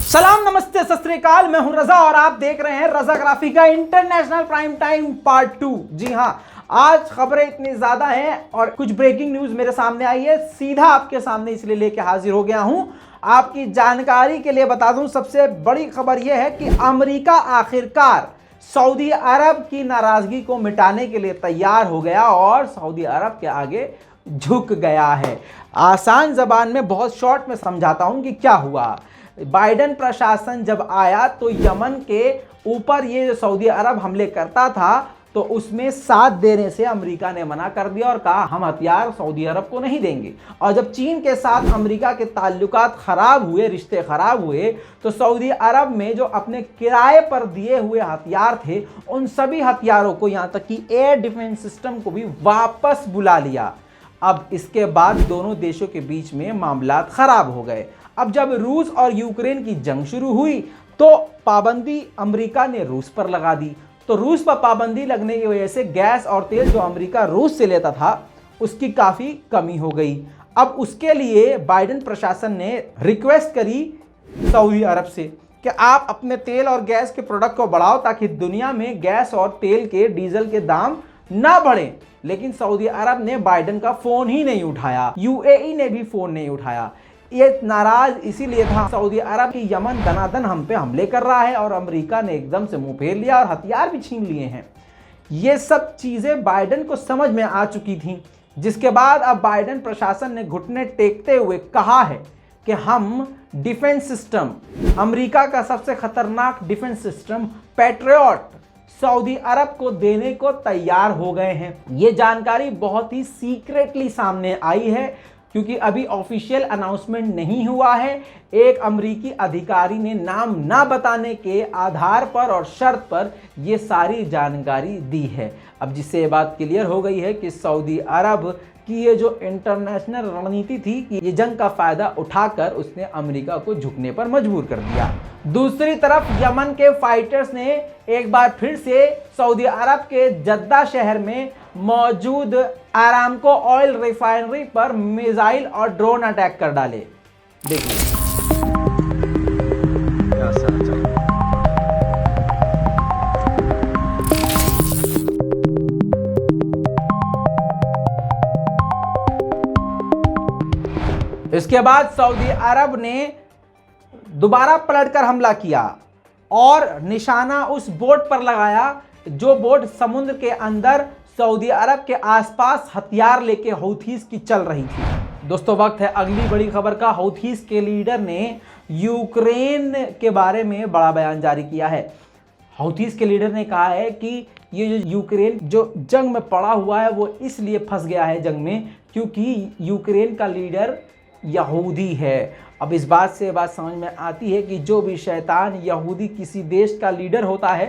सलाम, नमस्ते, सत श्री अकाल। मैं हूं रजा और आप देख रहे हैं रजाग्राफी का इंटरनेशनल प्राइम टाइम पार्ट 2। जी हां, आज खबरें इतनी ज्यादा हैं और कुछ ब्रेकिंग न्यूज मेरे सामने आई है, सीधा आपके सामने इसलिए लेके हाजिर हो गया हूं। आपकी जानकारी के लिए बता दूं, सबसे बड़ी खबर यह है कि अमेरिका आखिरकार सऊदी अरब की नाराजगी को मिटाने के लिए तैयार हो गया और सऊदी अरब के आगे झुक गया है। आसान जबान में बहुत शॉर्ट में समझाता हूं कि क्या हुआ। बाइडेन प्रशासन जब आया तो यमन के ऊपर ये जो सऊदी अरब हमले करता था तो उसमें साथ देने से अमेरिका ने मना कर दिया और कहा हम हथियार सऊदी अरब को नहीं देंगे। और जब चीन के साथ अमेरिका के ताल्लुकात खराब हुए, रिश्ते खराब हुए, तो सऊदी अरब में जो अपने किराए पर दिए हुए हथियार थे उन सभी हथियारों को, यहाँ तक कि एयर डिफेंस सिस्टम को भी वापस बुला लिया। अब इसके बाद दोनों देशों के बीच में मामलात खराब हो गए। अब जब रूस और यूक्रेन की जंग शुरू हुई तो पाबंदी अमेरिका ने रूस पर लगा दी। तो रूस पर पाबंदी लगने की वजह से गैस और तेल जो अमेरिका रूस से लेता था उसकी काफ़ी कमी हो गई। अब उसके लिए बाइडेन प्रशासन ने रिक्वेस्ट करी सऊदी अरब से कि आप अपने तेल और गैस के प्रोडक्ट को बढ़ाओ ताकि दुनिया में गैस और तेल के, डीजल के दाम ना बढ़े। लेकिन सऊदी अरब ने बाइडेन का फोन ही नहीं उठाया, यूएई ने भी फोन नहीं उठाया। ये नाराज इसीलिए था सऊदी अरब की यमन दनादन हम पे हमले कर रहा है और अमेरिका ने एकदम से मुंह फेर लिया और हथियार भी छीन लिए हैं। ये सब चीजें बाइडेन को समझ में आ चुकी थी, जिसके बाद अब बाइडेन प्रशासन ने घुटने टेकते हुए कहा है कि हम डिफेंस सिस्टम, अमेरिका का सबसे खतरनाक डिफेंस सिस्टम पैट्रियट सऊदी अरब को देने को तैयार हो गए हैं। ये जानकारी बहुत ही सीक्रेटली सामने आई है क्योंकि अभी ऑफिशियल अनाउंसमेंट नहीं हुआ है। एक अमेरिकी अधिकारी ने नाम ना बताने के आधार पर और शर्त पर यह सारी जानकारी दी है। अब जिससे ये बात क्लियर हो गई है कि सऊदी अरब की ये जो इंटरनेशनल रणनीति थी कि ये जंग का फायदा उठाकर उसने अमेरिका को झुकने पर मजबूर कर दिया। दूसरी तरफ यमन के फाइटर्स ने एक बार फिर से सऊदी अरब के जद्दा शहर में मौजूद आरामको ऑयल रिफाइनरी पर मिसाइल और ड्रोन अटैक कर डाले। देखिए, इसके बाद सऊदी अरब ने दोबारा पलटकर हमला किया और निशाना उस बोट पर लगाया जो बोट समुद्र के अंदर सऊदी अरब के आसपास हथियार लेके हौथीस की चल रही थी। दोस्तों, वक्त है अगली बड़ी खबर का। हौथीस के लीडर ने यूक्रेन के बारे में बड़ा बयान जारी किया है। हौथीस के लीडर ने कहा है कि ये जो यूक्रेन जो जंग में पड़ा हुआ है वो इसलिए फंस गया है जंग में क्योंकि यूक्रेन का लीडर यहूदी है। अब इस बात से बात समझ में आती है कि जो भी शैतान यहूदी किसी देश का लीडर होता है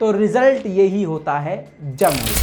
तो रिजल्ट यही होता है जंग।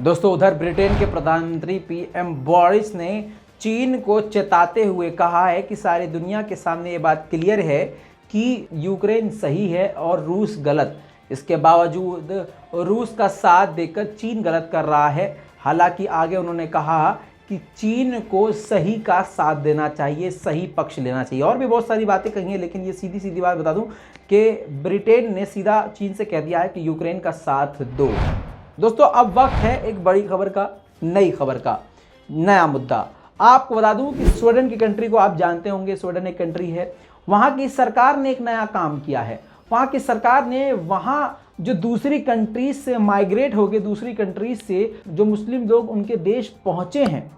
दोस्तों, उधर ब्रिटेन के प्रधानमंत्री पीएम बोरिस ने चीन को चेताते हुए कहा है कि सारी दुनिया के सामने ये बात क्लियर है कि यूक्रेन सही है और रूस गलत। इसके बावजूद रूस का साथ देकर चीन गलत कर रहा है। हालांकि आगे उन्होंने कहा कि चीन को सही का साथ देना चाहिए, सही पक्ष लेना चाहिए। और भी बहुत सारी बातें कही हैं, लेकिन ये सीधी सीधी बात बता दूं कि ब्रिटेन ने सीधा चीन से कह दिया है कि यूक्रेन का साथ दो। दोस्तों, अब वक्त है एक बड़ी खबर का, नई खबर का, नया मुद्दा। आपको बता दूं कि स्वीडन की कंट्री को आप जानते होंगे। स्वीडन एक कंट्री है, वहाँ की सरकार ने एक नया काम किया है। वहाँ की सरकार ने वहाँ जो दूसरी कंट्रीज से माइग्रेट हो गए, दूसरी कंट्रीज से जो मुस्लिम लोग उनके देश पहुँचे हैं,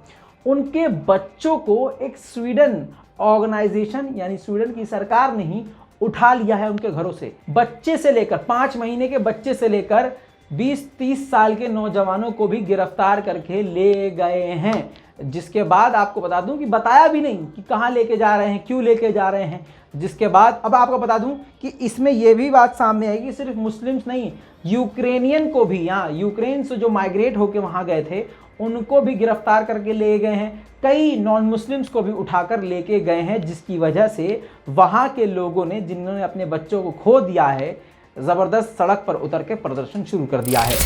उनके बच्चों को एक स्वीडन ऑर्गेनाइजेशन यानी स्वीडन की सरकार ने ही उठा लिया है उनके घरों से। बच्चे से लेकर 5 महीने के बच्चे से लेकर 20-30 साल के नौजवानों को भी गिरफ्तार करके ले गए हैं। जिसके बाद आपको बता दूं कि बताया भी नहीं कि कहाँ लेके जा रहे हैं, क्यों लेके जा रहे हैं। जिसके बाद अब आपको बता दूं कि इसमें यह भी बात सामने आई कि सिर्फ मुस्लिम्स नहीं, यूक्रेनियन को भी, यहाँ यूक्रेन से जो माइग्रेट होकर वहाँ गए थे उनको भी गिरफ्तार करके ले गए हैं, कई नॉन मुस्लिम्स को भी उठाकर लेके गए हैं, जिसकी वजह से वहाँ के लोगों ने, जिन्होंने अपने बच्चों को खो दिया है, ज़बरदस्त सड़क पर उतर के प्रदर्शन शुरू कर दिया है।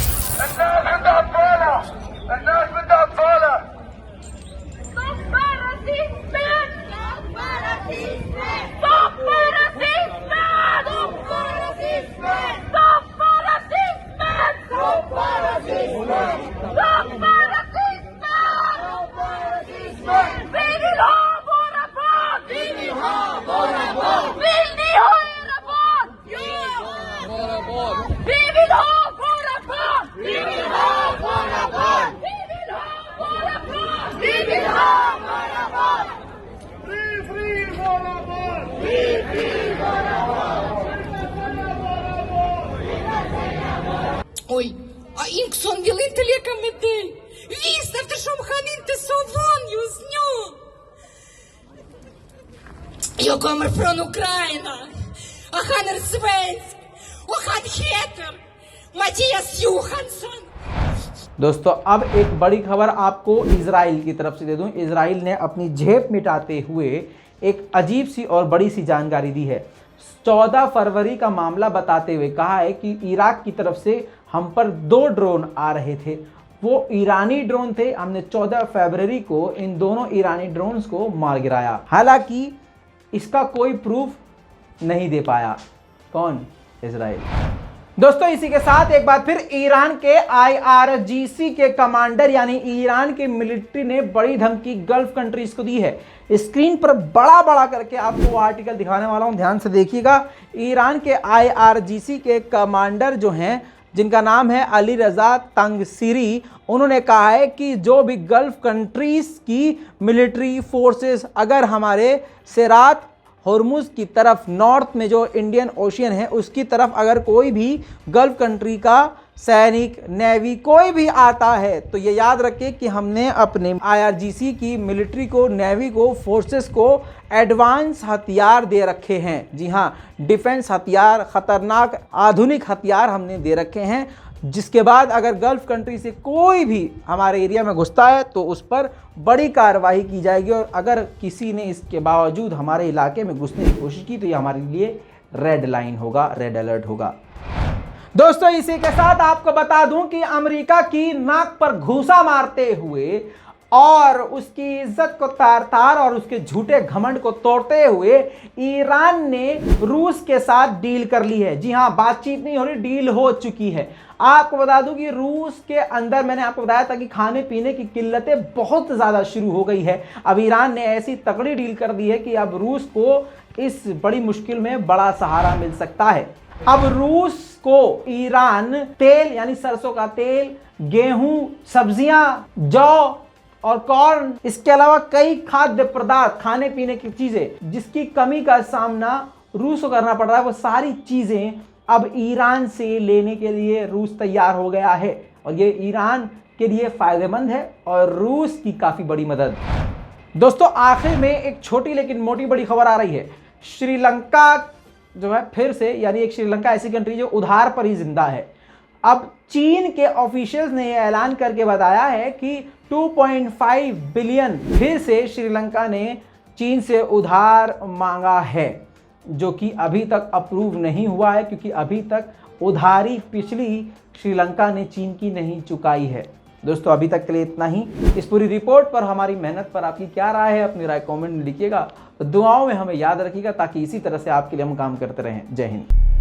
Oi, ainda som violenta lhe acamedei. Viste, efter som han inte så van just nu. Jag kommer från Ukraina. Och han är svensk. Och han heter Mattias Johansson. दोस्तों अब एक बड़ी खबर आपको इजराइल की तरफ से दे दूं। इजराइल ने अपनी झेप मिटाते हुए एक अजीब सी और बड़ी सी जानकारी दी है। 14 फरवरी का मामला बताते हुए कहा है कि इराक की तरफ से हम पर 2 ड्रोन आ रहे थे, वो ईरानी ड्रोन थे। हमने 14 फरवरी को इन दोनों ईरानी ड्रोन्स को मार गिराया। हालांकि इसका कोई प्रूफ नहीं दे पाया। कौन? इजराइल। दोस्तों इसी के साथ एक बार फिर ईरान के IRGC के कमांडर यानी ईरान के मिलिट्री ने बड़ी धमकी गल्फ कंट्रीज को दी है। स्क्रीन पर बड़ा बड़ा करके आपको वो आर्टिकल दिखाने वाला हूं, ध्यान से देखिएगा। ईरान के IRGC के कमांडर जो हैं, जिनका नाम है अली रजा तंगसीरी, उन्होंने कहा है कि जो भी गल्फ कंट्रीज की मिलिट्री फोर्सेस अगर हमारे सिरात हॉर्मुज की तरफ, नॉर्थ में जो इंडियन ओशियन है उसकी तरफ अगर कोई भी गल्फ कंट्री का सैनिक, नेवी कोई भी आता है, तो ये याद रखें कि हमने अपने IRGC की मिलिट्री को, नेवी को, फोर्सेस को एडवांस हथियार दे रखे हैं। जी हाँ, डिफेंस हथियार, खतरनाक आधुनिक हथियार हमने दे रखे हैं, जिसके बाद अगर गल्फ कंट्री से कोई भी हमारे एरिया में घुसता है तो उस पर बड़ी कार्रवाई की जाएगी। और अगर किसी ने इसके बावजूद हमारे इलाके में घुसने की कोशिश की तो ये हमारे लिए रेड लाइन होगा, रेड अलर्ट होगा। दोस्तों इसी के साथ आपको बता दूं कि अमेरिका की नाक पर घूंसा मारते हुए और उसकी इज्जत को तार तार और उसके झूठे घमंड को तोड़ते हुए ईरान ने रूस के साथ डील कर ली है। जी हाँ, बातचीत नहीं हो रही, डील हो चुकी है। आपको बता दूं कि रूस के अंदर, मैंने आपको बताया था कि खाने पीने की किल्लतें बहुत ज़्यादा शुरू हो गई है। अब ईरान ने ऐसी तगड़ी डील कर दी है कि अब रूस को इस बड़ी मुश्किल में बड़ा सहारा मिल सकता है। अब रूस को ईरान तेल यानी सरसों का तेल, गेहूं, सब्जियां, जौ और कॉर्न, इसके अलावा कई खाद्य पदार्थ, खाने पीने की चीजें जिसकी कमी का सामना रूस को करना पड़ रहा है, वो सारी चीजें अब ईरान से लेने के लिए रूस तैयार हो गया है। और ये ईरान के लिए फायदेमंद है और रूस की काफी बड़ी मदद। दोस्तों आखिर में एक छोटी लेकिन मोटी बड़ी खबर आ रही है। श्रीलंका जो है फिर से, यानी एक श्रीलंका ऐसी कंट्री जो उधार पर ही जिंदा है। अब चीन के ऑफिशियल्स ने यह ऐलान करके बताया है कि 2.5 बिलियन फिर से श्रीलंका ने चीन से उधार मांगा है, जो कि अभी तक अप्रूव नहीं हुआ है, क्योंकि अभी तक उधारी पिछली श्रीलंका ने चीन की नहीं चुकाई है। दोस्तों अभी तक के लिए इतना ही। इस पूरी रिपोर्ट पर, हमारी मेहनत पर आपकी क्या राय है, अपनी राय कमेंट में लिखिएगा। तो दुआओं में हमें याद रखिएगा ताकि इसी तरह से आपके लिए हम काम करते रहें। जय हिंद।